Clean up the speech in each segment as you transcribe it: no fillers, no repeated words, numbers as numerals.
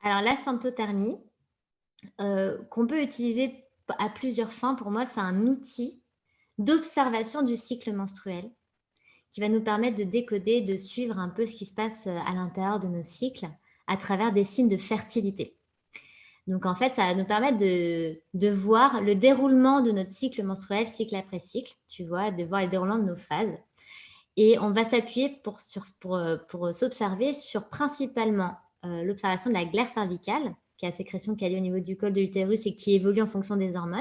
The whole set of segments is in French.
Alors la symptothermie, qu'on peut utiliser à plusieurs fins, pour moi, c'est un outil d'observation du cycle menstruel qui va nous permettre de décoder, de suivre un peu ce qui se passe, à l'intérieur de nos cycles à travers des signes de fertilité. Donc en fait, ça va nous permettre de voir le déroulement de notre cycle menstruel, cycle après cycle, tu vois? De voir le déroulement de nos phases et on va s'appuyer pour s'observer sur principalement, l'observation de la glaire cervicale, qui est la sécrétion qui a lieu au niveau du col de l'utérus et qui évolue en fonction des hormones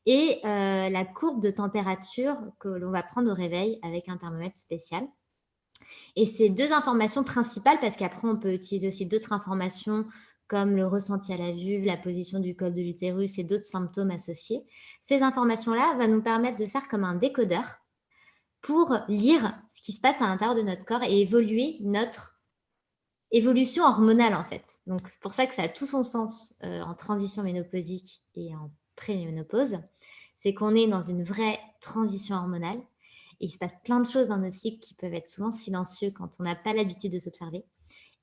et la courbe de température que l'on va prendre au réveil avec un thermomètre spécial. Et c'est 2 informations principales parce qu'après on peut utiliser aussi d'autres informations comme le ressenti à la vulve, la position du col de l'utérus et d'autres symptômes associés. Ces informations-là vont nous permettre de faire comme un décodeur pour lire ce qui se passe à l'intérieur de notre corps et évoluer notre évolution hormonale, en fait. Donc c'est pour ça que ça a tout son sens, en transition ménopausique et en préménopause. C'est qu'on est dans une vraie transition hormonale et il se passe plein de choses dans nos cycles qui peuvent être souvent silencieux quand on n'a pas l'habitude de s'observer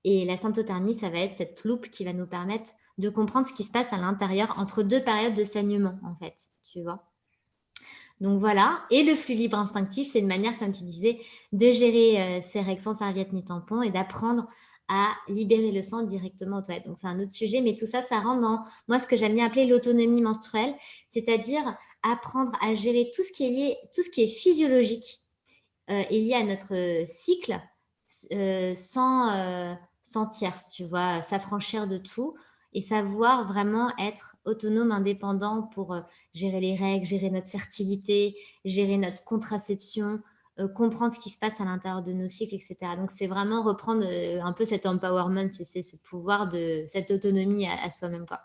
et la symptothermie, ça va être cette loupe qui va nous permettre de comprendre ce qui se passe à l'intérieur entre 2 périodes de saignement, en fait, tu vois? Donc voilà et le flux libre instinctif, c'est une manière, comme tu disais, de gérer, ses règles sans serviette ni tampon et d'apprendre à libérer le sang directement aux toilettes. Donc c'est un autre sujet, mais tout ça, ça rentre dans, moi, ce que j'aime bien appeler l'autonomie menstruelle, c'est-à-dire apprendre à gérer tout ce qui est lié tout ce qui est physiologique, est lié à notre, cycle, sans tierce, tu vois? S'affranchir de tout et savoir vraiment être autonome, indépendant pour, gérer les règles, gérer notre fertilité, gérer notre contraception, comprendre ce qui se passe à l'intérieur de nos cycles et cetera. Donc c'est vraiment reprendre, un peu cet empowerment, tu sais? Ce pouvoir de cette autonomie à soi-même, quoi.